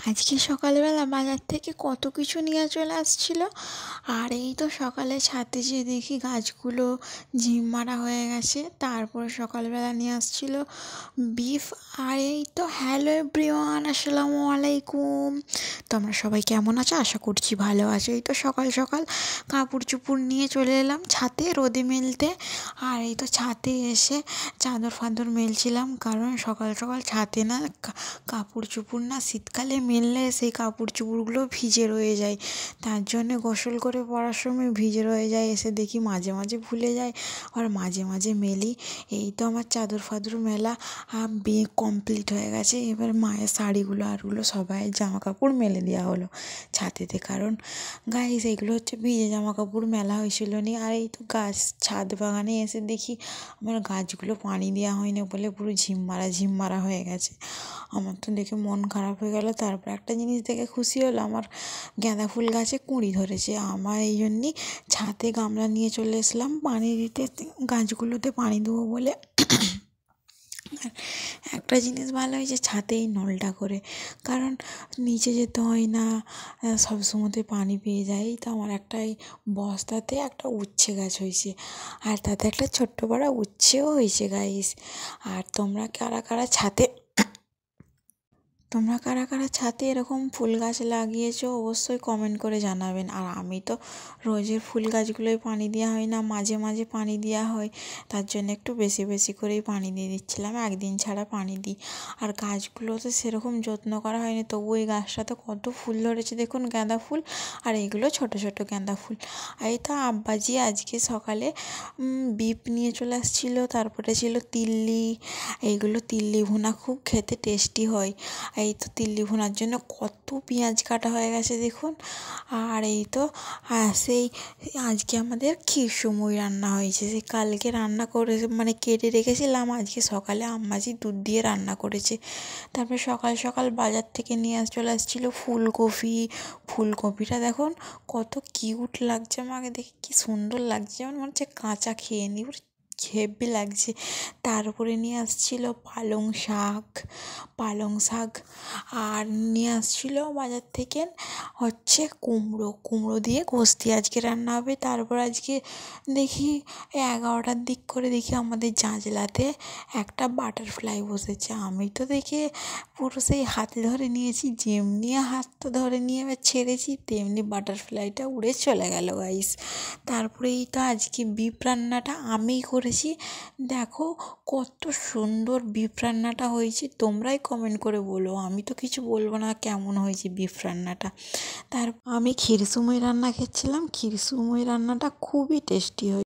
আজকে সকালবেলা বাজার থেকে কত কিছু নিয়ে চলে আসছিল। আর এই তো সকালে ছাদে যেয়ে দেখি গাছগুলো ঝিম মারা হয়ে গেছে। তারপরে সকালবেলা নিয়ে আসছিল বিফ। আর এই তো হ্যালো এভরিওয়ান, আসসালামু আলাইকুম। তোমরা সবাই কেমন আছো? আশা করছি ভালো আছো। এই তো সকাল সকাল কাপড় চোপড় নিয়ে চলে এলাম ছাদে রোদে মেলতে। আর এই তো ছাদে এসে চাদর ফাদর মেলছিলাম, কারণ সকাল সকাল ছাদে না কাপড় চোপড় না শীতকালে মেললে সেই কাপড় চোপড়গুলো ভিজে রয়ে যায়। তার জন্যে গোসল করে পরার সময় ভিজে রয়ে যায়, এসে দেখি মাঝে মাঝে ভুলে যায় আর মাঝে মাঝে মেলি। এই তো আমার চাদর ফাদর মেলা কমপ্লিট হয়ে গেছে। এবার মায়ের শাড়িগুলো আরগুলো সবাই জামা কাপড় মেলে দেওয়া হলো ছাদেতে, কারণ গাইস এইগুলো হচ্ছে ভিজে জামা কাপড় মেলা হয়েছিল নি। আর এই তো গাছ ছাদ বাগানে এসে দেখি আমার গাছগুলো পানি দেওয়া হয়নি বলে পুরো ঝিম মারা হয়ে গেছে। আমার তো দেখে মন খারাপ হয়ে গেল। তারপর একটা জিনিস দেখে খুশি হলো, আমার গাঁদা ফুল গাছে কুঁড়ি ধরেছে। আমার এই জন্যই ছাদে গামলা নিয়ে চলে এসলাম পানি দিতে, গাছগুলোতে পানি দেবো বলে। আর একটা জিনিস ভালো হয়েছে ছাদেই নলটা করে, কারণ নিচে যেতে হয় না, সব সময়তে পানি পেয়ে যাই। তো আমার একটা এই বস্তাতে একটা উচ্ছে গাছ হয়েছে, আর তাতে একটা ছোট্ট বড় উচ্ছেও হয়েছে গাইস। আর তোমরা কারা কারা ছাদে এরকম ফুল গাছ লাগিয়েছো অবশ্যই কমেন্ট করে জানাবেন। আর আমি তো রোজের ফুল গাছগুলোয় পানি দেওয়া হয় না, মাঝে মাঝে পানি দেওয়া হয়, তার জন্য একটু বেশি বেশি করেই পানি দিয়ে দিচ্ছিলাম, একদিন ছাড়া পানি দিই। আর গাছগুলোতে সেরকম যত্ন করা হয়নি, তবু ওই গাছটাতে কত ফুল ধরেছে দেখুন, গাঁদা ফুল। আর এইগুলো ছোট ছোট গাঁদা ফুল। এই তো আব্বাজি আজকে সকালে বিপ নিয়ে চলে আসছিলো, তারপরে ছিল তিল্লি। এইগুলো তিল্লি ভুনা খুব খেতে টেস্টি হয়। এই তো তিল্লি ভুনার জন্য কত পেঁয়াজ কাটা হয়ে গেছে দেখুন। আর এই তো সেই আজকে আমাদের খিরশুমুই রান্না হয়েছে, সেই কালকে রান্না করে মানে কেটে রেখেছিলাম, আজকে সকালে আম্মাজি দুধ দিয়ে রান্না করেছে। তারপরে সকাল সকাল বাজার থেকে নিয়ে চলে আসছিলো ফুলকপিটা দেখুন কত কিউট লাগছে, আমাকে দেখে কি সুন্দর লাগছে, যেমন মনে হচ্ছে কাঁচা খেয়ে নিই, হেব্বি লাগছে। তার উপরে নিয়ে আসছিলো পালং শাক। আর নিয়ে আসছিলো বাজার থেকে হচ্ছে কুমড়ো দিয়ে গোস্তি আজকে রান্না হবে। তারপর আজকে দেখি 11টার দিক করে দেখি আমাদের জাঁজলাতে একটা বাটারফ্লাই বসেছে। আমি তো দেখে পুরো সেই হাতে ধরে নিয়েছি, যেমনি হাতটা ধরে নিয়ে এবার ছেড়েছি তেমনি বাটারফ্লাইটা উড়ে চলে গেল গাইস। তারপরেই তো আজকে বিফ রান্নাটা আমিই করেছি। দেখো কত সুন্দর বিফ রান্নাটা হয়েছে, তোমরাই কমেন্ট করে বলো, আমি তো কিছু বলবো না কেমন হয়েছে বিফ রান্নাটা। আমি খিরশুমুই রান্না খেয়েছিলাম, খিরশুমুই রান্নাটা খুবই টেস্টি হয়েছে।